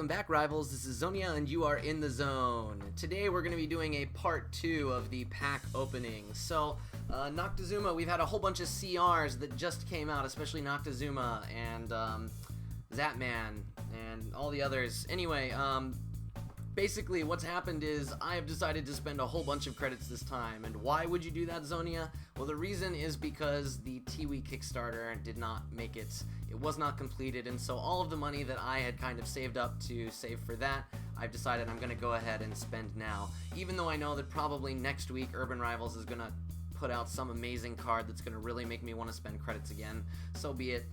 Welcome back, Rivals. This is Xonia, and you are in the zone. Today we're going to be doing a part 2 of the pack opening. So, Noctezuma, we've had a whole bunch of CRs that just came out, especially Noctezuma and Zatman and all the others. Anyway, basically what's happened is I have decided to spend a whole bunch of credits this time. And why would you do that, Xonia? Well, the reason is because the Tiwi Kickstarter did not make it. It was not completed, and so all of the money that I had kind of saved up to save for that, I've decided I'm going to go ahead and spend now. Even though I know that probably next week Urban Rivals is going to put out some amazing card that's going to really make me want to spend credits again, so be it.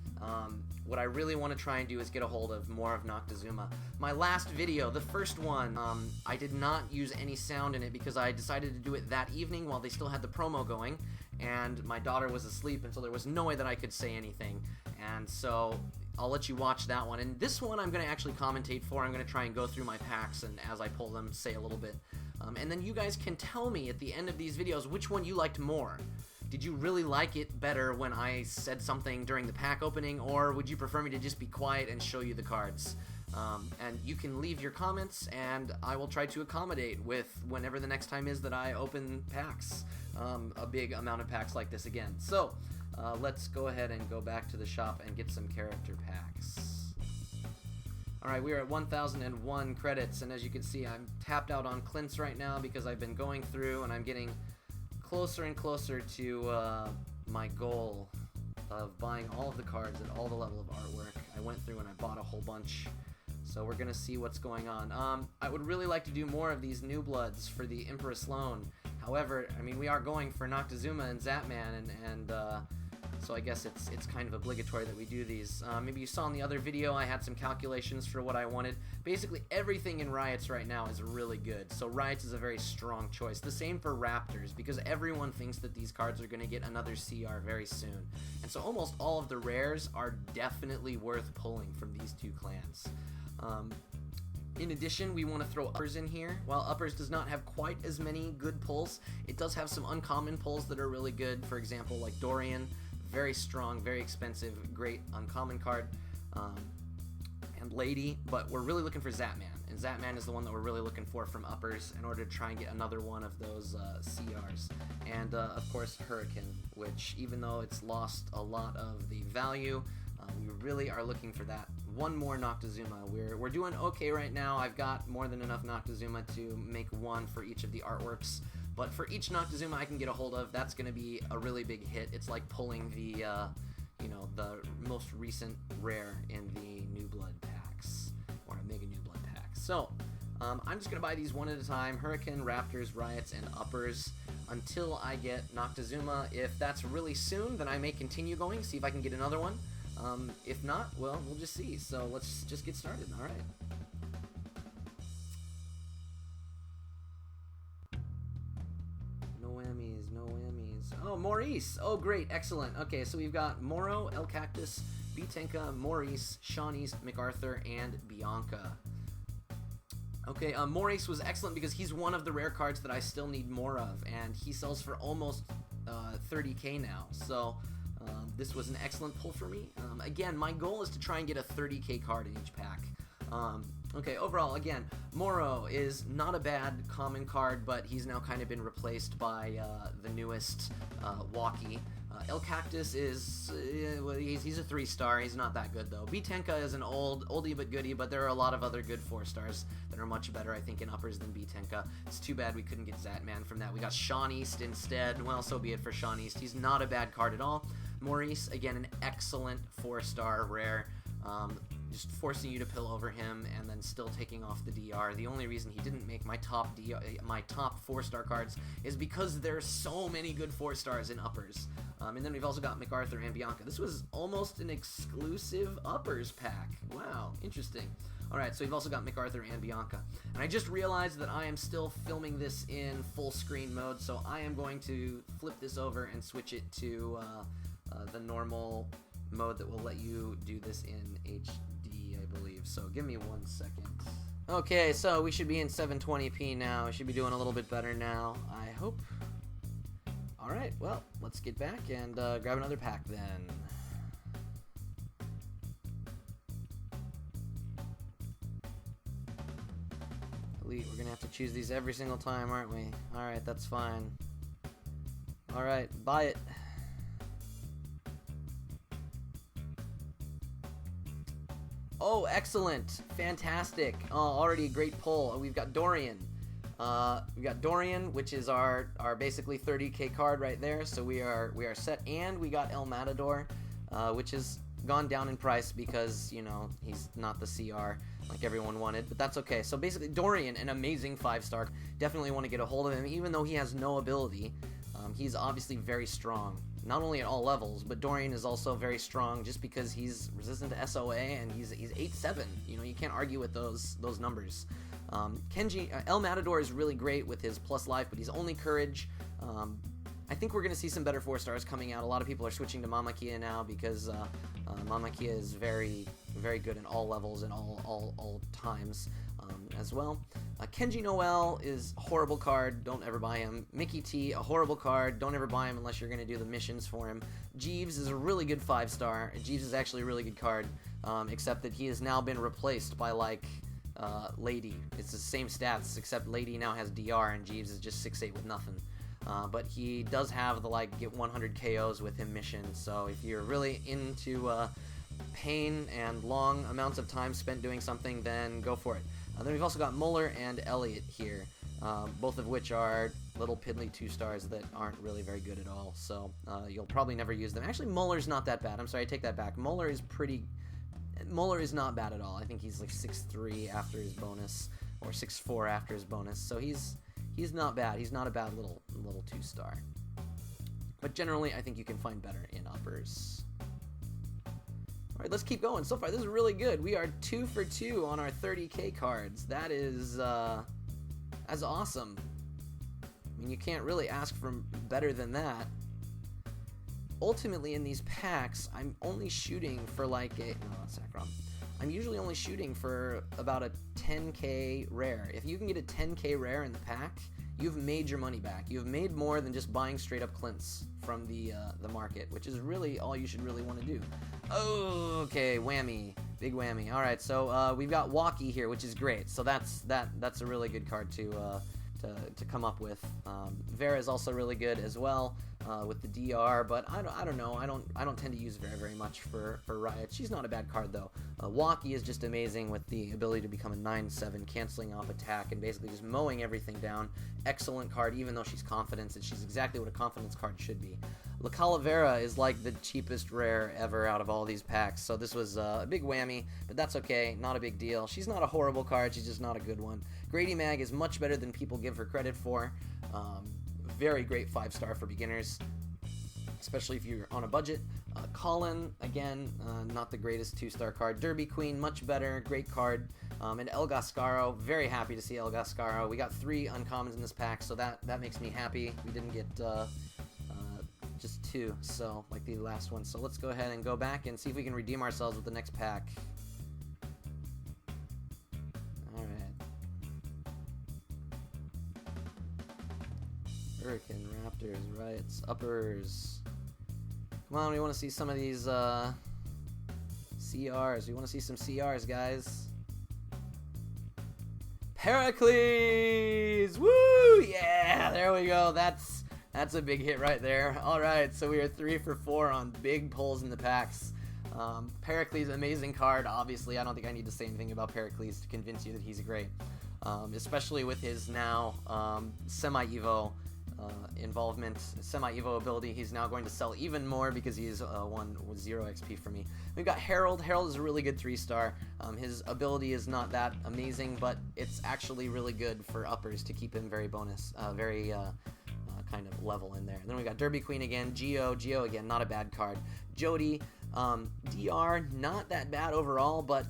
What I really want to try and do is get a hold of more of Noctezuma. My last video, the first one, I did not use any sound in it because I decided to do it that evening while they still had the promo going, and my daughter was asleep, and so there was no way that I could say anything. And so I'll let you watch that one. And this one I'm going to actually commentate for. I'm going to try and go through my packs and as I pull them say a little bit. And then you guys can tell me at the end of these videos which one you liked more. Did you really like it better when I said something during the pack opening, or would you prefer me to just be quiet and show you the cards? And you can leave your comments, and I will try to accommodate with whenever the next time is that I open packs, a big amount of packs like this again. So, let's go ahead and go back to the shop and get some character packs. Alright, we are at 1001 credits, and as you can see, I'm tapped out on Clint's right now because I've been going through and I'm getting closer and closer to my goal of buying all of the cards at all the level of artwork. I went through and I bought a whole bunch, so we're gonna see what's going on. I would really like to do more of these New Bloods for the Empress Loan. However, I mean, we are going for Noctezuma and Zatman, and so I guess it's kind of obligatory that we do these. Maybe you saw in the other video I had some calculations for what I wanted. Basically, everything in Riots right now is really good, so Riots is a very strong choice. The same for Raptors, because everyone thinks that these cards are going to get another CR very soon. And so almost all of the rares are definitely worth pulling from these two clans. In addition, we want to throw Uppers in here. While Uppers does not have quite as many good pulls, it does have some uncommon pulls that are really good. For example, like Dorian, very strong, very expensive, great uncommon card, and Lady, but we're really looking for Zatman, and Zatman is the one that we're really looking for from Uppers in order to try and get another one of those CRs. And of course Hurricane, which even though it's lost a lot of the value, we really are looking for that one more Noctezuma. We're doing okay right now. I've got more than enough Noctezuma to make one for each of the artworks, but for each Noctezuma I can get a hold of, that's going to be a really big hit. It's like pulling the the most recent rare in the New Blood packs, or a Mega New Blood pack. So I'm just going to buy these one at a time: Hurricane, Raptors, Riots, and Uppers, until I get Noctezuma. If that's really soon, then I may continue going, see if I can get another one. If not, well, we'll just see. So let's just get started. All right. No whammies, no whammies. Oh, Maurice. Oh, great. Excellent. Okay, so we've got Moro, El Cactus, Bitenka, Maurice, Shawnee's, MacArthur, and Bianca. Okay, Maurice was excellent because he's one of the rare cards that I still need more of, and he sells for almost 30k now. So this was an excellent pull for me. Again, my goal is to try and get a 30k card in each pack. Okay, overall, again, Moro is not a bad common card, but he's now kind of been replaced by the newest Walkie. El Cactus is, he's a 3-star, he's not that good though. Bitenka is an oldie but goodie, but there are a lot of other good 4-stars that are much better, I think, in Uppers than Bitenka. It's too bad we couldn't get Zatman from that. We got Sean East instead. Well, so be it for Sean East. He's not a bad card at all. Maurice, again, an excellent 4-star rare. Just forcing you to pill over him and then still taking off the DR. The only reason he didn't make my top 4-star cards is because there's so many good 4-stars in Uppers. And then we've also got MacArthur and Bianca. This was almost an exclusive Uppers pack. Wow, interesting. Alright, so we've also got MacArthur and Bianca. And I just realized that I am still filming this in full screen mode, so I am going to flip this over and switch it to the normal mode that will let you do this in HD, I believe. So give me 1 second. Okay, so we should be in 720p now. We should be doing a little bit better now, I hope. Alright, well, let's get back and grab another pack then. complete. We're gonna have to choose these every single time, aren't we? Alright, that's fine. Alright, buy it. Oh, excellent. Fantastic. Oh, already a great pull. We've got Dorian. We've got Dorian, which is our basically 30k card right there. So we are set. And we got El Matador, which has gone down in price because, you know, he's not the CR like everyone wanted. But that's okay. So basically, Dorian, an amazing 5-star. Definitely want to get a hold of him, even though he has no ability. He's obviously very strong. Not only at all levels, but Dorian is also very strong just because he's resistant to SOA and he's 8-7. You know, you can't argue with those numbers. El Matador is really great with his plus life, but he's only courage. I think we're going to see some better 4-stars coming out. A lot of people are switching to Mama Kia now because Mama Kia is very, very good in all levels and all times as well. Kenji Noel is a horrible card. Don't ever buy him. Mickey T, a horrible card. Don't ever buy him unless you're going to do the missions for him. Jeeves is a really good 5-star. Jeeves is actually a really good card, except that he has now been replaced by, like, Lady. It's the same stats, except Lady now has DR and Jeeves is just 6-8 with nothing. But he does have the, like, get 100 KOs with him mission, so if you're really into pain and long amounts of time spent doing something, then go for it. Then we've also got Muller and Elliot here, both of which are little piddly 2-stars that aren't really very good at all, so you'll probably never use them. Actually, Muller's not that bad. I'm sorry, I take that back. Muller is not bad at all. I think he's like 6'3" after his bonus, or 6'4" after his bonus, so he's not bad. He's not a bad little 2-star. But generally, I think you can find better in uppers. Alright, let's keep going. So far, this is really good. We are 2 for 2 on our 30k cards. That is, that's awesome. I mean, you can't really ask for better than that. Ultimately, in these packs, I'm only shooting for like a... No, that's not wrong. I'm usually only shooting for about a 10k rare. If you can get a 10k rare in the pack, you've made your money back. You've made more than just buying straight up Clint's from the market, which is really all you should really want to do. Oh, okay, whammy, big whammy. All right, so we've got Walkie here, which is great. So that's a really good card to come up with. Vera is also really good as well with the DR, but I don't know. I don't tend to use Vera very much for Riot. She's not a bad card though. Walkie is just amazing with the ability to become a 9/7, canceling off attack and basically just mowing everything down. Excellent card, even though she's confidence, and she's exactly what a confidence card should be. La Calavera is like the cheapest rare ever out of all these packs, so this was a big whammy, but that's okay, not a big deal. She's not a horrible card, she's just not a good one. Grady Mag is much better than people give her credit for. Very great 5-star for beginners, especially if you're on a budget. Colin, again, not the greatest 2-star card. Derby Queen, much better, great card. And El Gascaro, very happy to see El Gascaro. We got 3 uncommons in this pack, so that makes me happy. We didn't get just 2, so like the last one. So let's go ahead and go back and see if we can redeem ourselves with the next pack. Alright. Hurricane, Raptors, Riots, Uppers. Come on, we want to see some of these CRs. We want to see some CRs, guys. Pericles! Woo! Yeah, there we go. That's a big hit right there. Alright, so we are 3 for 4 on big pulls in the packs. Pericles, amazing card. Obviously, I don't think I need to say anything about Pericles to convince you that he's great. Especially with his now semi-evo involvement, semi-evo ability. He's now going to sell even more because he's one with 0 XP for me. We've got Harold. Harold is a really good 3-star. His ability is not that amazing, but it's actually really good for uppers to keep him very bonus, very kind of level in there. And then we got Derby Queen again, Geo again, not a bad card. Jody, DR, not that bad overall, but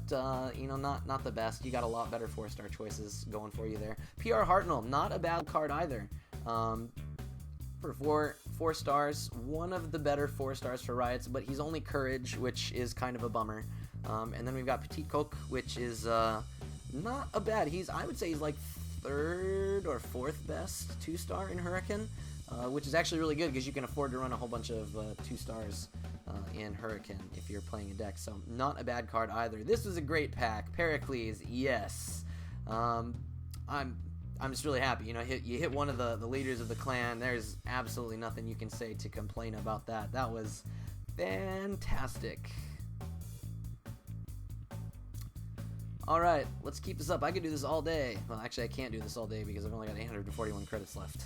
you know, not the best. You got a lot better 4-star choices going for you there. PR Hartnell, not a bad card either. For 4 stars, one of the better 4-stars for Riots, but he's only courage, which is kind of a bummer. And then we've got Petit Coq, which is not a bad. I would say he's like 3rd or 4th best 2-star in Hurricane, which is actually really good because you can afford to run a whole bunch of 2-stars in Hurricane if you're playing a deck. So not a bad card either. This was a great pack. Pericles, yes. I'm just really happy. You know, you hit one of the leaders of the clan. There's absolutely nothing you can say to complain about that. That was fantastic. Alright, let's keep this up. I could do this all day. Well, actually, I can't do this all day because I've only got 841 credits left.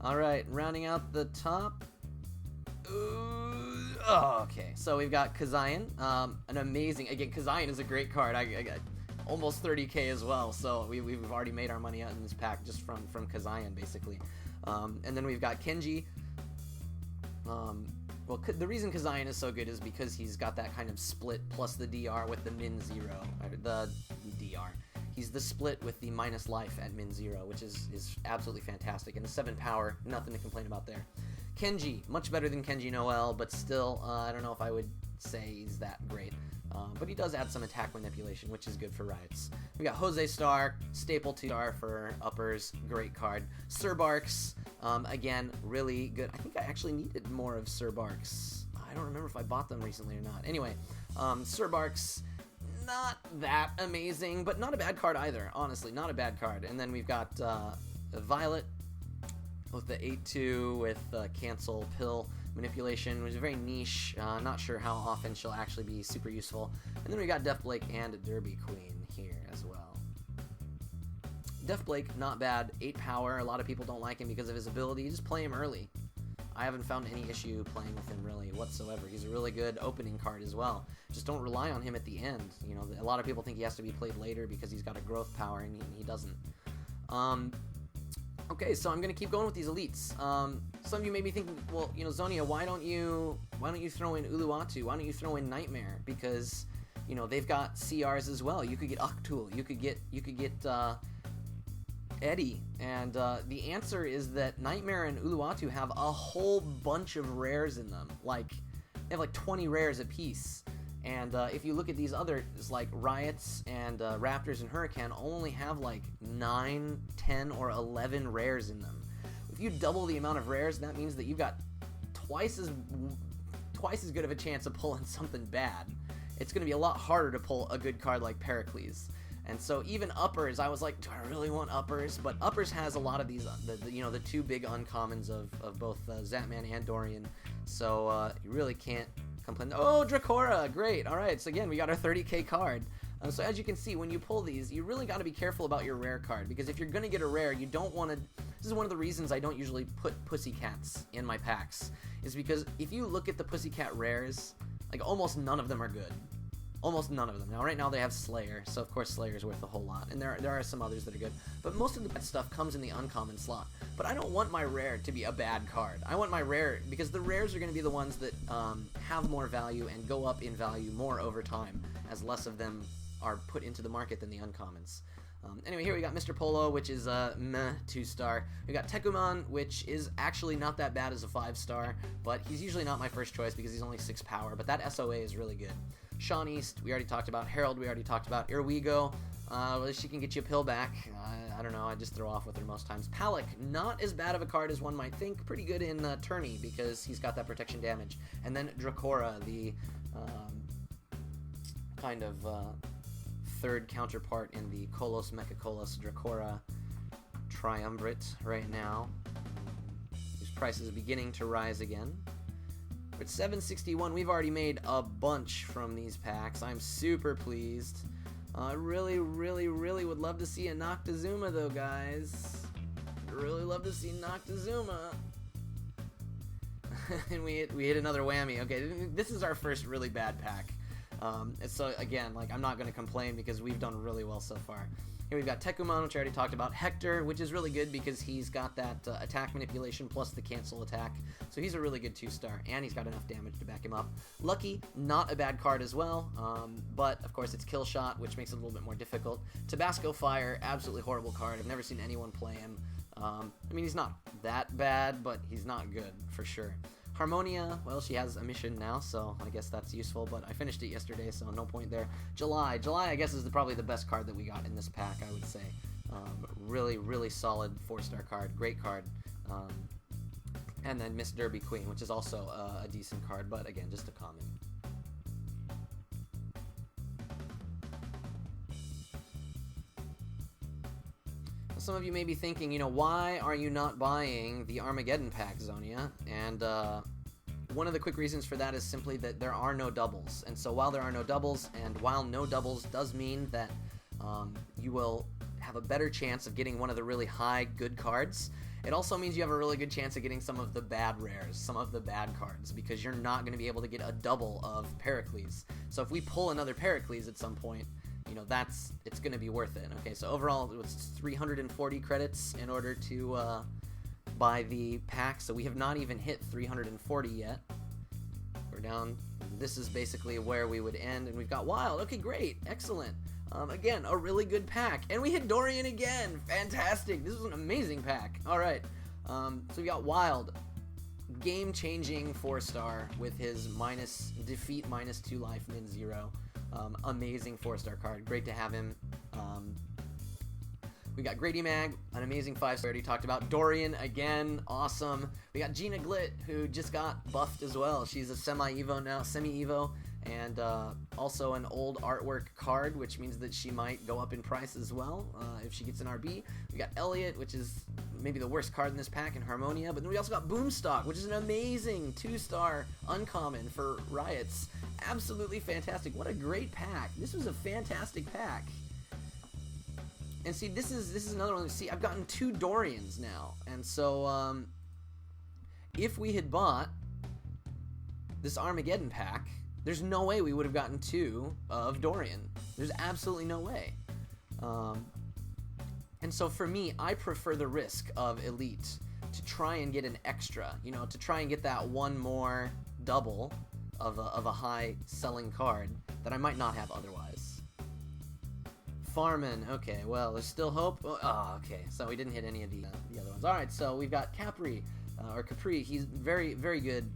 Alright, rounding out the top. Okay, so we've got XXII. An amazing... Again, XXII is a great card. I got almost 30k as well, so we've already made our money out in this pack just from XXII, basically. And then we've got Kenji. Well, the reason XXII is so good is because he's got that kind of split plus the DR with the min 0. The DR. He's the split with the minus life at min 0, which is absolutely fantastic. And the 7 power, nothing to complain about there. Kenji, much better than Kenji Noel, but still, I don't know if I would say he's that great. But he does add some attack manipulation, which is good for riots. We got Jose Star, staple 2-star for uppers, great card. Sir Barks, again, really good. I think I actually needed more of Sir Barks. I don't remember if I bought them recently or not. Anyway, Sir Barks, not that amazing, but not a bad card either, honestly, not a bad card. And then we've got Violet with the 8-2 with cancel pill manipulation, which is very niche. Not sure how often she'll actually be super useful. And then we got Def Blake and Derby Queen here as well. Def Blake, not bad. 8 power. A lot of people don't like him because of his ability. Just play him early. I haven't found any issue playing with him really whatsoever. He's a really good opening card as well. Just don't rely on him at the end. You know, a lot of people think he has to be played later because he's got a growth power, and he doesn't. Okay, so I'm gonna keep going with these elites. Some of you may be thinking, well, you know, Xonia, why don't you throw in Uluwatu? Why don't you throw in Nightmare? Because, you know, they've got CRs as well. You could get Octul. You could get Eddie. And the answer is that Nightmare and Uluwatu have a whole bunch of rares in them. Like, they have like 20 rares apiece. And if you look at these others, like Riots and Raptors and Hurricane, only have like 9, 10, or 11 rares in them. If you double the amount of rares, that means that you've got twice as good of a chance of pulling something bad. It's going to be a lot harder to pull a good card like Pericles. And so even uppers, I was like, do I really want uppers? But uppers has a lot of these, the 2 big uncommons of both Zapman and Dorian. So you really can't complain. Oh, Dracora, great. All right, so again, we got our 30k card. So as you can see, when you pull these, you really got to be careful about your rare card, because if you're going to get a rare, you don't want to... This is one of the reasons I don't usually put Pussycats in my packs, is because if you look at the Pussycat rares, like almost none of them are good. Almost none of them. Now, right now they have Slayer, so of course Slayer's worth a whole lot, and there are some others that are good, but most of the bad stuff comes in the uncommon slot. But I don't want my rare to be a bad card. I want my rare, because the rares are going to be the ones that have more value and go up in value more over time, as less of them are put into the market than the uncommons. Anyway, here we got Mr. Polo, which is a meh 2-star. We got Tekuman, which is actually not that bad as a 5-star, but he's usually not my first choice because he's only 6 power, but that SOA is really good. Sean East, we already talked about. Harold, we already talked about. Irwigo, well, she can get you a pill back. I don't know, I just throw off with her most times. Palak, not as bad of a card as one might think. Pretty good in tourney because he's got that protection damage. And then Dracora, the kind of third counterpart in the Kolos Mecha Kolos Dracora triumvirate right now, whose price is beginning to rise again. With 761, we've already made a bunch from these packs. I'm super pleased. I really would love to see a Noctezuma, though, guys. Really love to see Noctezuma. And we hit another whammy. Okay, this is our first really bad pack. So again, like, I'm not going to complain because we've done really well so far. Here we've got Tekuman, which I already talked about. Hector, which is really good because he's got that attack manipulation plus the cancel attack. So he's a really good 2-star, and he's got enough damage to back him up. Lucky, not a bad card as well, but of course it's kill shot, which makes it a little bit more difficult. Tabasco Fire, absolutely horrible card. I've never seen anyone play him. I mean, he's not that bad, but he's not good for sure. Harmonia, well, she has a mission now, so I guess that's useful, but I finished it yesterday, so no point there. July, I guess, is probably the best card that we got in this pack, I would say. Really solid 4-star card, great card. And then Miss Derby Queen, which is also a decent card, but again, just a common. some of you may be thinking, you know, why are you not buying the Armageddon pack, Xonia? And one of the quick reasons for that is simply that there are no doubles. And so while there are no doubles, and while no doubles does mean that you will have a better chance of getting one of the really high good cards, it also means you have a really good chance of getting some of the bad rares, some of the bad cards, because you're not going to be able to get a double of Pericles. So if we pull another Pericles at some point, you know, it's going to be worth it. Okay, so overall it was 340 credits in order to buy the pack, so we have not even hit 340 yet. We're down, this is basically where we would end, and we've got Wild. Okay, great, excellent. Again, a really good pack, and we hit Dorian again. Fantastic, this was an amazing pack. All right, so we got Wild, game-changing 4-star with his defeat -2 life, min 0. Amazing 4-star card, great to have him. We got Grady Mag, an amazing 5-star. We already talked about Dorian again, awesome. We got Gina Glit, who just got buffed as well. She's a semi-evo now, semi-evo, and also an old artwork card, which means that she might go up in price as well if she gets an RB. We got Elliot, which is maybe the worst card in this pack, in Harmonia. But then we also got Boomstock, which is an amazing 2-star uncommon for Riots. Absolutely fantastic. What a great pack. This was a fantastic pack. And see, this is another one. See, I've gotten 2 Dorians now, and so if we had bought this Armageddon pack, there's no way we would have gotten 2 of Dorian. There's absolutely no way. And so for me, I prefer the risk of Elite to try and get an extra, you know, to try and get that one more double of a high selling card that I might not have otherwise. Farmin', okay, well, there's still hope. Oh, okay, so we didn't hit any of the other ones. All right, so we've got Capri, or Capri. He's very, very good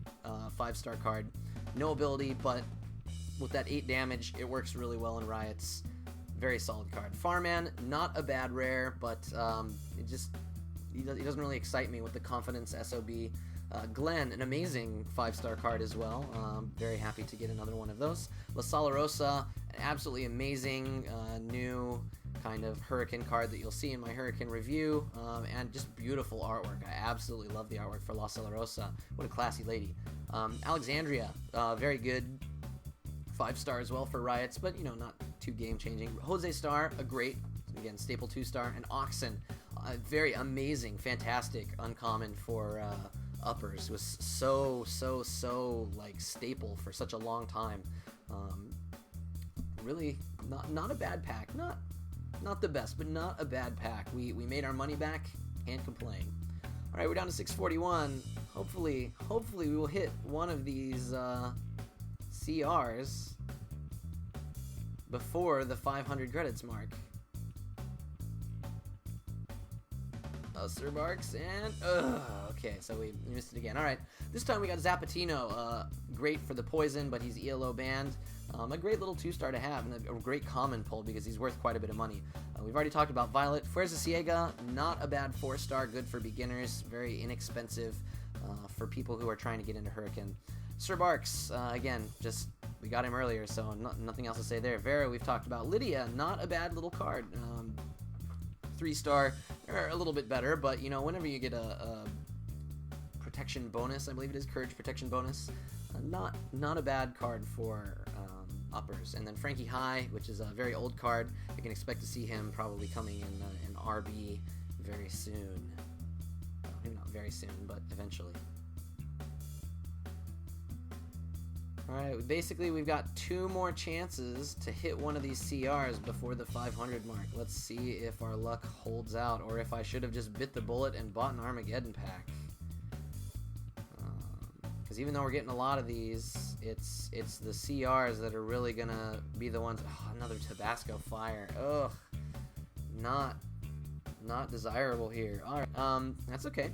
5-star card. No ability, but with that 8 damage, it works really well in Riots. Very solid card. Farman, not a bad rare, but he doesn't really excite me with the Confidence SOB. Glenn, an amazing 5-star card as well. Very happy to get another one of those. La Solarosa, an absolutely amazing new kind of Hurricane card that you'll see in my Hurricane review, and just beautiful artwork. I absolutely love the artwork for La Solarosa. What a classy lady. Alexandria, very good 5-star as well for Riots, but you know, not too game-changing. Jose Star, a great, again, staple 2-star, and Oxen, very amazing, fantastic uncommon for uppers. It was so like staple for such a long time. Really not a bad pack. Not the best, but not a bad pack. We made our money back. Can't complain. All right, we're down to 641. Hopefully we will hit one of these CRs before the 500 credits mark. Sir Barks, and okay, so we missed it again. All right, this time we got Zapatino, great for the poison, but he's ELO banned. A great little 2-star to have, and a great common pull because he's worth quite a bit of money. We've already talked about Violet. Fuerza Ciega, not a bad 4-star, good for beginners, very inexpensive for people who are trying to get into Hurricane. Sir Barks, again, just we got him earlier, so nothing else to say there. Vera, we've talked about. Lydia, not a bad little card. 3-star, or a little bit better, but you know, whenever you get a protection bonus, I believe it is, courage protection bonus, not a bad card for uppers. And then Frankie High, which is a very old card. I can expect to see him probably coming in RB very soon. Maybe not very soon, but eventually. Alright, basically we've got 2 more chances to hit one of these CRs before the 500 mark. Let's see if our luck holds out, or if I should have just bit the bullet and bought an Armageddon pack. Because even though we're getting a lot of these, it's the CRs that are really gonna be the ones. Oh, another Tabasco Fire. Ugh, not desirable here. All right, that's okay.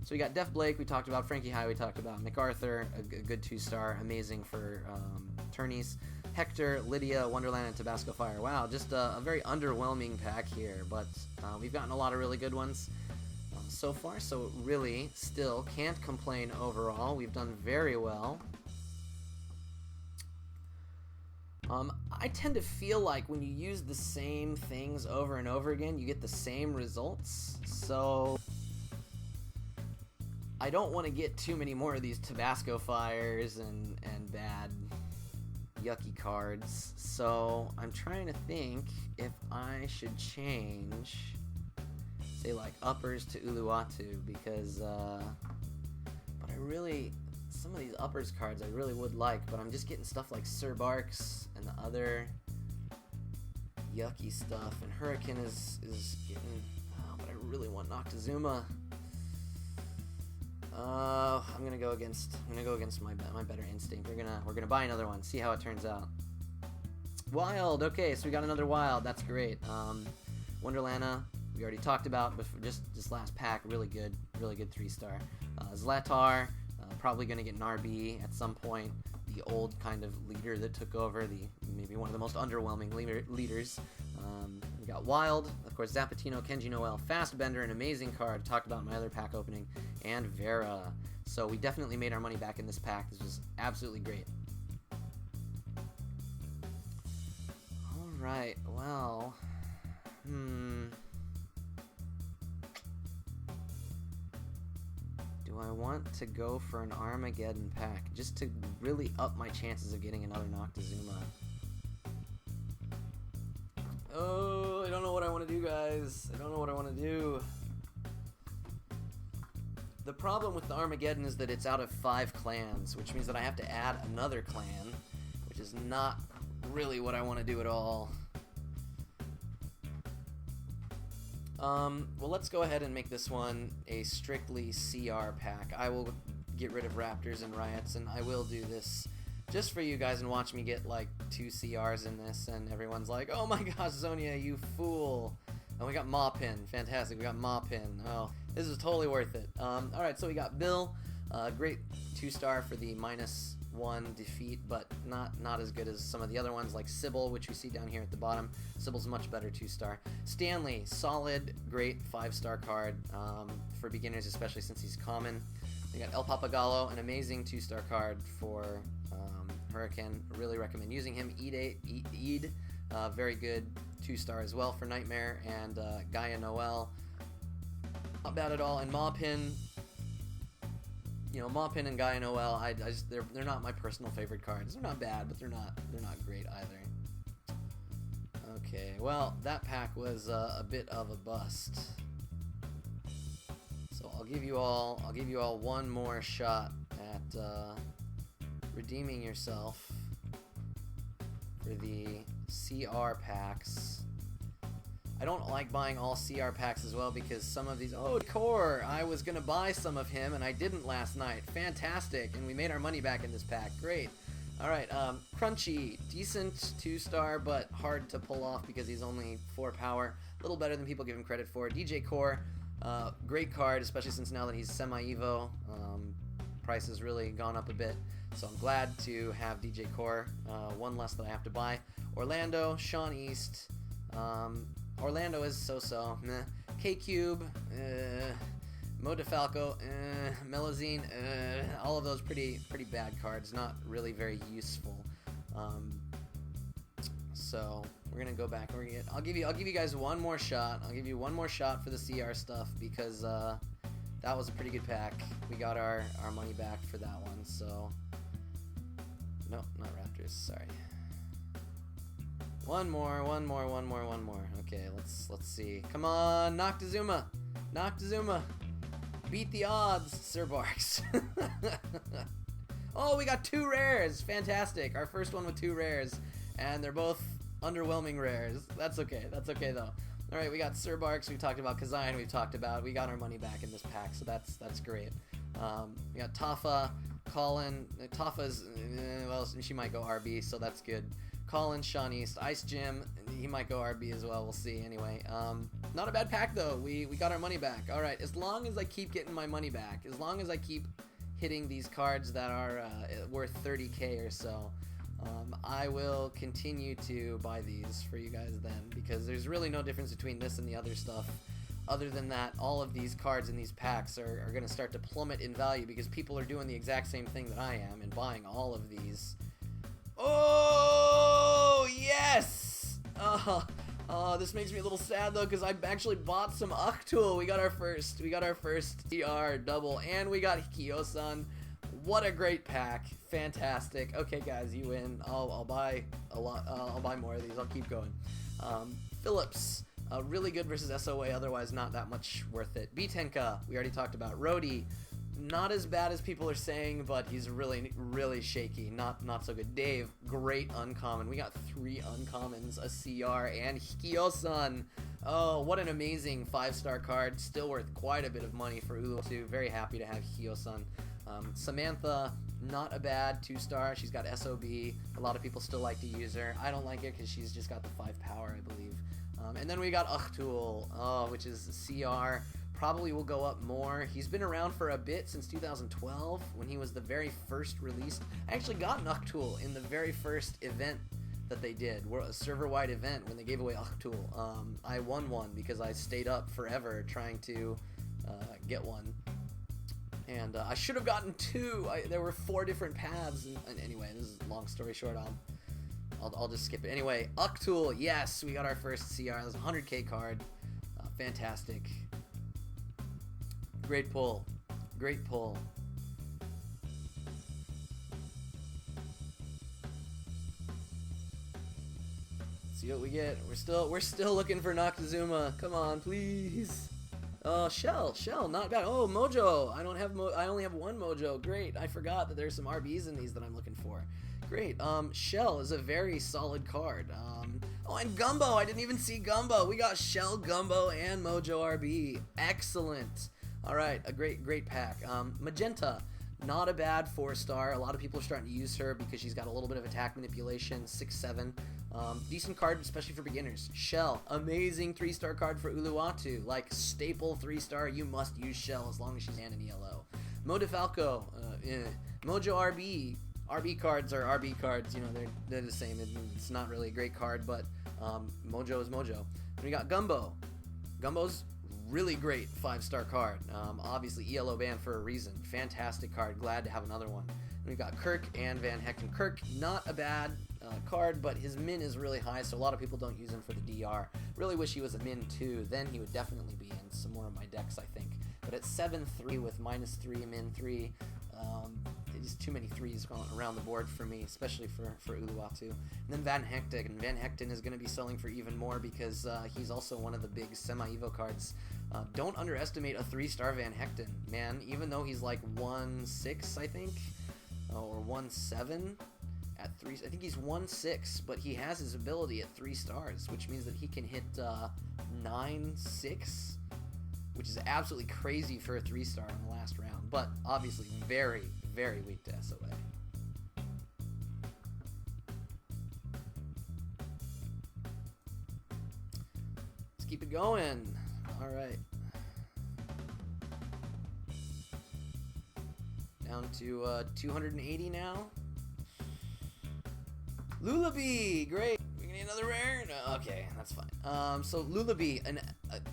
So we got Def Blake, we talked about. Frankie High, we talked about. MacArthur, a good 2-star, amazing for tourneys. Hector, Lydia, Wonderland, and Tabasco Fire. Wow, just a very underwhelming pack here, but we've gotten a lot of really good ones so far, so really still can't complain overall. We've done very well. I tend to feel like when you use the same things over and over again, you get the same results. So I don't want to get too many more of these Tabasco fires and bad yucky cards. So I'm trying to think if I should change, say like uppers to Uluwatu, because but I really, some of these uppers cards I really would like, but I'm just getting stuff like Sir Barks and the other yucky stuff, and Hurricane is getting, but I really want Noctezuma. I'm gonna go against my better instinct. We're gonna buy another one, see how it turns out. Wild, okay, so we got another wild, that's great. Wonderlana, we already talked about, but for just this last pack, really good 3-star. Zlatar, probably gonna get an RB at some point. The old kind of leader that took over, maybe one of the most underwhelming leaders. We got Wild, of course, Zapatino, Kenji Noel, Fast Bender, an amazing card, talked about in my other pack opening, and Vera. So we definitely made our money back in this pack. This was absolutely great. Alright, well, do I want to go for an Armageddon pack just to really up my chances of getting another Noctezuma? Oh, I don't know what I want to do, guys. I don't know what I want to do. The problem with the Armageddon is that it's out of 5 clans, which means that I have to add another clan, which is not really what I want to do at all. Well, let's go ahead and make this one a strictly CR pack. I will get rid of Raptors and Riots, and I will do this just for you guys and watch me get like 2 CRs in this, and everyone's like, oh my gosh, Xonia, you fool. And we got Mawpin, fantastic, we got Mawpin. Oh, this is totally worth it. Alright, so we got Bill, great 2-star for the -1 defeat, but not as good as some of the other ones like Sybil, which we see down here at the bottom. Sybil's much better 2-star. Stanley, solid, great 5-star card for beginners, especially since he's common. We got El Papagallo, an amazing 2-star card for Hurricane. Really recommend using him. Eid, very good 2-star as well for Nightmare, and Gaia Noel, not bad at all. And Mawpin, you know, Mawpin and Gaia Noel, they're not my personal favorite cards. They're not bad, but they're not great either. Okay, well, that pack was a bit of a bust. So I'll give you all one more shot at redeeming yourself for the CR packs. I don't like buying all CR packs as well because some of these, oh, Core, I was gonna buy some of him and I didn't last night. Fantastic, and we made our money back in this pack. Great. Alright, Crunchy, decent 2-star, but hard to pull off because he's only 4 power. A little better than people give him credit for. DJ Core, great card, especially since now that he's semi-evo. Price has really gone up a bit, so I'm glad to have DJ Core. One less that I have to buy. Orlando, Sean East, Orlando is so-so. Meh. K-Cube, Mo DeFalco, Melazine, all of those pretty bad cards, not really very useful. So we're gonna go back. I'll give you guys one more shot. I'll give you one more shot for the CR stuff because that was a pretty good pack. We got our money back for that one. So no, not Raptors. Sorry. One more. Okay, let's see. Come on, Noctezuma. Beat the odds, Sir Barks. Oh, we got 2 rares. Fantastic. Our first one with 2 rares. And they're both underwhelming rares. That's okay though. Alright, we got Sir Barks, we've talked about XXII, we got our money back in this pack, so that's great. We got Tafa, Colin, Tafa's, well, she might go RB, so that's good. Colin, Sean East, Ice Jim, he might go RB as well, we'll see anyway. Not a bad pack though, we got our money back. Alright, as long as I keep getting my money back, as long as I keep hitting these cards that are worth 30k or so, I will continue to buy these for you guys then, because there's really no difference between this and the other stuff. Other than that, all of these cards in these packs are going to start to plummet in value because people are doing the exact same thing that I am and buying all of these. Oh! Yes! Oh, this makes me a little sad though, because I actually bought some Uctool. We got our first TR double, and we got Hikio-san. What a great pack! Fantastic. Okay, guys, you win. I'll buy a lot. I'll buy more of these. I'll keep going. Phillips, really good versus SOA. Otherwise, not that much worth it. Bitenka, we already talked about. Rhodey, not as bad as people are saying, but he's really, really shaky. Not so good. Dave, great uncommon. We got 3 uncommons, a CR, and Hikio-san. Oh, what an amazing 5-star card. Still worth quite a bit of money for Uluwatu. Very happy to have Hikio-san. Samantha, not a bad 2-star. She's got SOB. A lot of people still like to use her. I don't like it because she's just got the 5 power, I believe. And then we got Uctool, which is CR. Probably will go up more. He's been around for a bit, since 2012, when he was the very first released. I actually got an Uctool in the very first event that they did, a server-wide event when they gave away Uctool. I won one because I stayed up forever trying to get one. And I should have gotten 2. There were 4 different paths. And anyway, this is a long story short. I'll just skip it. Anyway, Uctool, yes, we got our first CR. That's a 100k card. Fantastic. Great pull. Great pull. Let's see what we get. We're still looking for Noctezuma. Come on, please. Shell, not bad. Oh, Mojo. I only have 1 Mojo. Great. I forgot that there's some RBs in these that I'm looking for. Great. Shell is a very solid card. Oh, and Gumbo. I didn't even see Gumbo. We got Shell, Gumbo, and Mojo RB. Excellent. All right, a great pack. Magenta, not a bad 4-star. A lot of people are starting to use her because she's got a little bit of attack manipulation, 6-7. Decent card, especially for beginners. Shell, amazing 3-star card for Uluwatu. Like, staple 3-star, you must use Shell as long as she's in ELO. Modefalco, Mojo RB. RB cards are RB cards, you know, they're the same. It's not really a great card, but Mojo is Mojo. And we got Gumbo. Gumbo's really great 5-star card. Obviously ELO banned for a reason. Fantastic card. Glad to have another one. And we've got Kirk and Van Hecten. Kirk, not a bad card, but his min is really high, so a lot of people don't use him for the DR. Really wish he was a min 2. Then he would definitely be in some more of my decks, I think. But at 7-3 with -3, min 3, just too many 3s going around the board for me, especially for Uluwatu. And then Van Hecten. And Van Hecten is going to be selling for even more because he's also one of the big semi-evo cards. Don't underestimate a 3-star Van Hecten, man. Even though he's like 1-6, I think, or 1-7 at 3. I think he's 1-6, but he has his ability at 3 stars, which means that he can hit 9-6, which is absolutely crazy for a 3-star in the last round. But obviously, very, very weak to SOA. Let's keep it going. All right. Down to 280 now. Lullaby, great. We need another rare? No, okay, that's fine. So Lullaby, an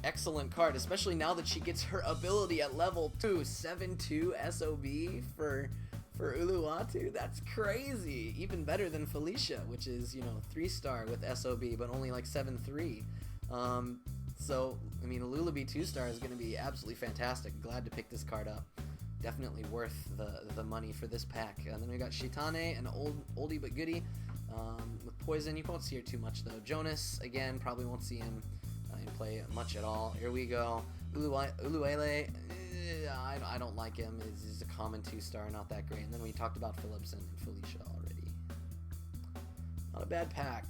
excellent card, especially now that she gets her ability at level 2, 7-2 SOB for Uluwatu. That's crazy. Even better than Felicia, which is, 3-star with SOB, but only like 7-3. So, I mean, a Lullaby 2-star is going to be absolutely fantastic. Glad to pick this card up. Definitely worth the money for this pack. And then we got Shitane, an oldie but goodie. With Poison, you won't see her too much though. Jonas, again, probably won't see him in play much at all. Here we go. Uluwele, I don't like him. He's a common 2-star, not that great. And then we talked about Phillips and Felicia already. Not a bad pack,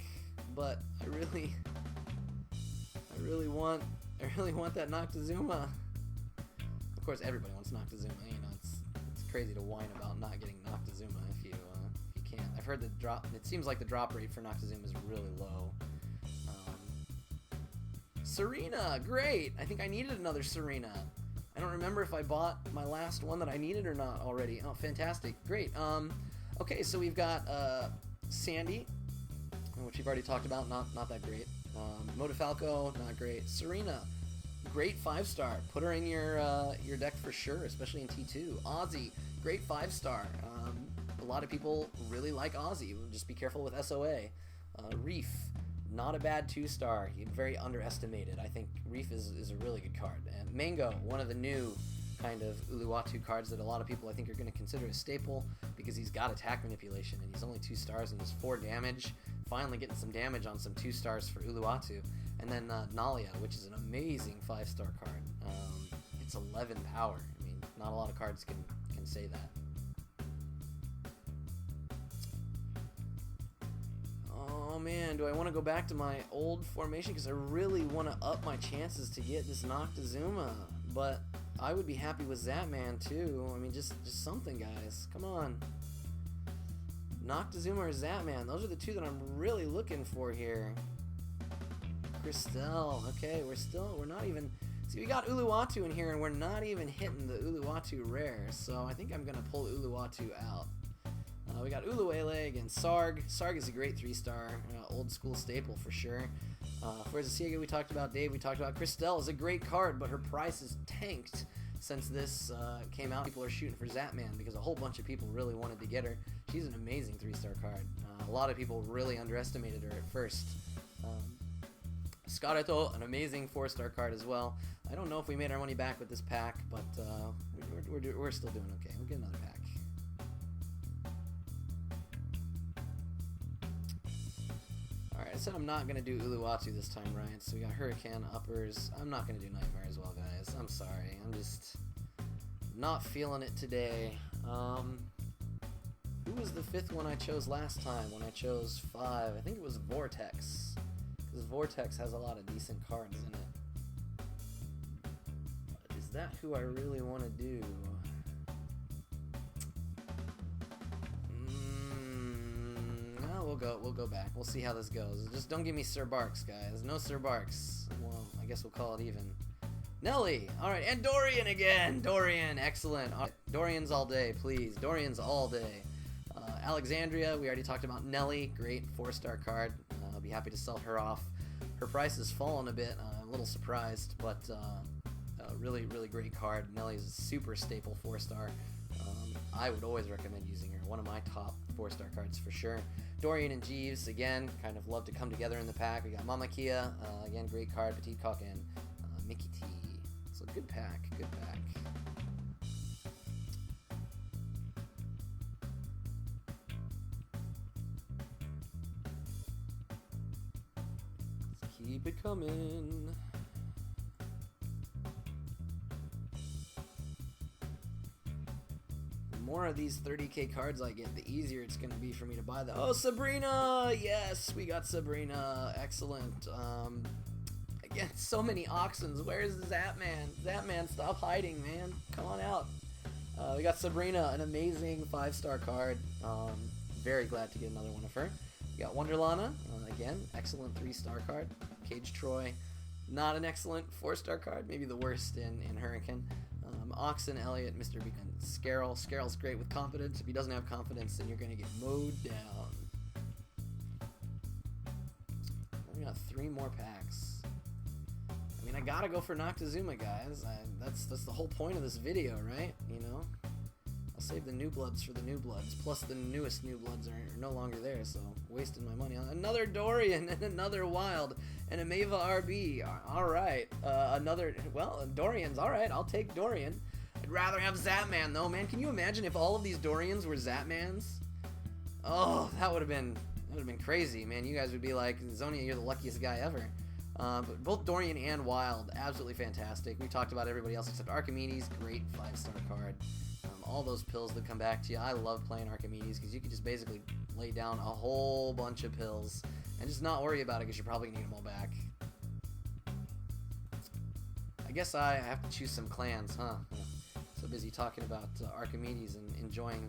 but I really want that Noctezuma. Of course, everybody wants Noctezuma. It's crazy to whine about not getting Noctezuma if you can't. I've heard it seems like the drop rate for Noctezuma is really low. Serena, great. I think I needed another Serena. I don't remember if I bought my last one that I needed or not already. Oh, fantastic, great. Okay, so we've got Sandy, which we've already talked about. Not that great. Modefalco, not great. Serena, great 5-star. Put her in your deck for sure, especially in T2. Ozzy, great 5-star. A lot of people really like Ozzy. Just be careful with SOA. Reef, Not a bad 2-star. Very underestimated. I think Reef is a really good card. And Mango, one of the new kind of Uluwatu cards that a lot of people I think are going to consider a staple because he's got attack manipulation and he's only 2 stars and does 4 damage. Finally getting some damage on some 2 stars for Uluwatu. And then Nalia, which is an amazing 5-star card. It's 11 power. I mean, not a lot of cards can say that. Oh man, do I want to go back to my old formation? Because I really want to up my chances to get this Noctezuma. But I would be happy with Zapman too. I mean, just something, guys. Come on. Noctezuma or Zapman. Those are the 2 that I'm really looking for here. Crystal. Okay, we're not even... See, we got Uluwatu in here, and we're not even hitting the Uluwatu rare. So I think I'm going to pull Uluwatu out. We got Uluwele against Sarg. Sarg is a great 3-star, old school staple for sure. For Zasiega we talked about, Dave we talked about. Crystal is a great card, but her price is tanked since this came out. People are shooting for Zapman because a whole bunch of people really wanted to get her. She's an amazing 3-star card. A lot of people really underestimated her at first. Skareto, an amazing 4-star card as well. I don't know if we made our money back with this pack, but we're still doing okay. We'll get another pack. Alright, I said I'm not going to do Uluwatu this time, right? So we got Hurricane, Uppers. I'm not going to do Nightmare as well, guys. I'm sorry. I'm just not feeling it today. Who was the 5th one I chose last time when I chose 5? I think it was Vortex. Because Vortex has a lot of decent cards in it. But is that who I really want to do? We'll go back. We'll see how this goes. Just don't give me Sir Barks, guys. No Sir Barks. Well, I guess we'll call it even. Nelly! Alright, and Dorian again! Dorian, excellent. Dorian's all day, please. Dorian's all day. Alexandria, we already talked about Nelly. Great 4-star card. I'll be happy to sell her off. Her price has fallen a bit. I'm a little surprised, but really, really great card. Nelly's a super staple 4-star. I would always recommend using her. One of my top 4-star cards for sure. Dorian and Jeeves, again, kind of love to come together in the pack. We got Mama Kia, again, great card. Petite Cock and Mickey T. So good pack, good pack. Let's keep it coming. The more of these 30k cards I get, the easier it's going to be for me to buy them. Oh, Sabrina! Yes, we got Sabrina. Excellent. Again, so many Oxens. Where's Zapman? Zapman, stop hiding, man. Come on out. We got Sabrina, an amazing 5-star card. Very glad to get another one of her. We got Wonderlana, again, excellent 3-star card. Cage Troy, not an excellent 4-star card, maybe the worst in Hurricane. Oxen, Elliot, Mr. Beacon, Scarrel. Scarrel's great with confidence. If he doesn't have confidence, then you're going to get mowed down. We got 3 more packs. I mean, I gotta go for Noctezuma, guys. That's the whole point of this video, right? You know? I'll save the new bloods for the new bloods. Plus, the newest new bloods are no longer there, so wasting my money on another Dorian and another Wild and a Mava RB. All right, Dorian's all right. I'll take Dorian. I'd rather have Zapman though, man. Can you imagine if all of these Dorians were Zapmans? Oh, that would have been crazy, man. You guys would be like, Xonia, you're the luckiest guy ever. But both Dorian and Wild, absolutely fantastic. We talked about everybody else except Archimedes. Great 5-star card. All those pills that come back to you. I love playing Archimedes because you can just basically lay down a whole bunch of pills and just not worry about it because you're probably going to need them all back. I guess I have to choose some clans, huh? So busy talking about Archimedes and enjoying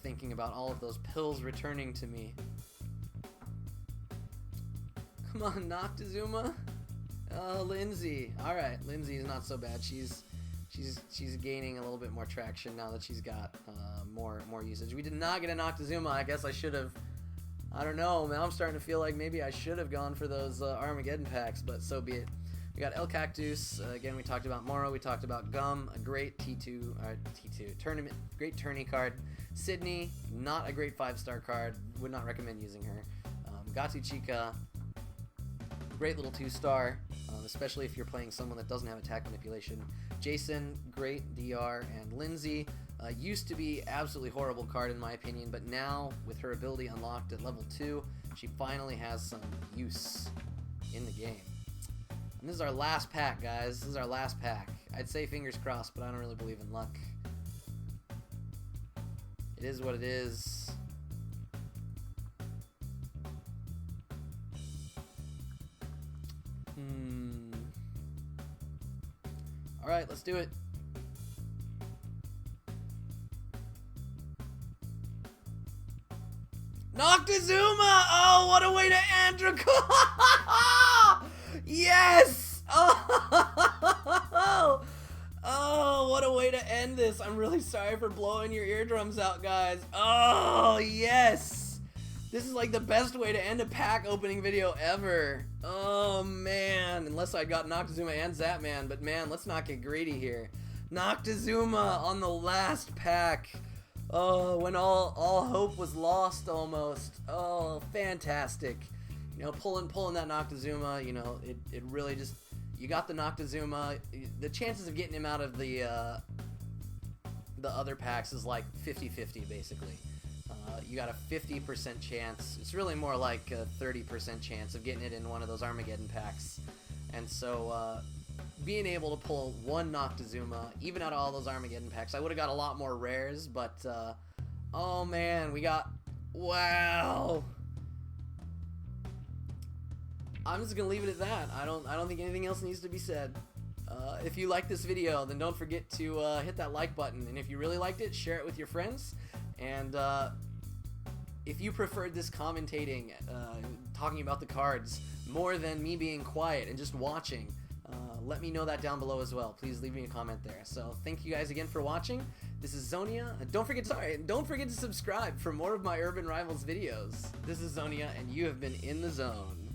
thinking about all of those pills returning to me. Come on, Noctezuma. Lindsay. Alright, Lindsay is not so bad. She's gaining a little bit more traction now that she's got more usage. We did not get a Noctezuma. I guess I should have. I don't know. Now I'm starting to feel like maybe I should have gone for those Armageddon packs, but so be it. We got El Cactus. Again, we talked about Moro. We talked about Gum, a great T2 tournament, great tourney card. Sydney, not a great 5-star card. Would not recommend using her. Gatu Chica, Great little 2-star, especially if you're playing someone that doesn't have attack manipulation. Jason, great DR, and Lindsay used to be absolutely horrible card in my opinion, but now with her ability unlocked at level 2, she finally has some use in the game. And this is our last pack, guys. This is our last pack. I'd say fingers crossed, but I don't really believe in luck. It is what it is. Alright, let's do it. Noctezuma! Oh, what a way to end! Yes! Oh! Oh, what a way to end this. I'm really sorry for blowing your eardrums out, guys. Oh, yes! This is like the best way to end a pack opening video ever. Oh, man. Unless I got Noctezuma and Zapman, but man, let's not get greedy here. Noctezuma on the last pack. Oh, when all hope was lost almost. Oh, fantastic. You know, pulling that Noctezuma, you know, it really just, you got the Noctezuma. The chances of getting him out of the other packs is like 50-50 basically. You got a 50% chance. It's really more like a 30% chance of getting it in one of those Armageddon packs. And so, being able to pull one Noctezuma, even out of all those Armageddon packs, I would have got a lot more rares, but, oh man, we got, wow. I'm just gonna leave it at that. I don't think anything else needs to be said. If you like this video, then don't forget to hit that like button, and if you really liked it, share it with your friends. And if you preferred this commentating, talking about the cards, more than me being quiet and just watching, let me know that down below as well. Please leave me a comment there. So thank you guys again for watching. This is Xonia. Don't forget to subscribe for more of my Urban Rivals videos. This is Xonia, and you have been in the zone.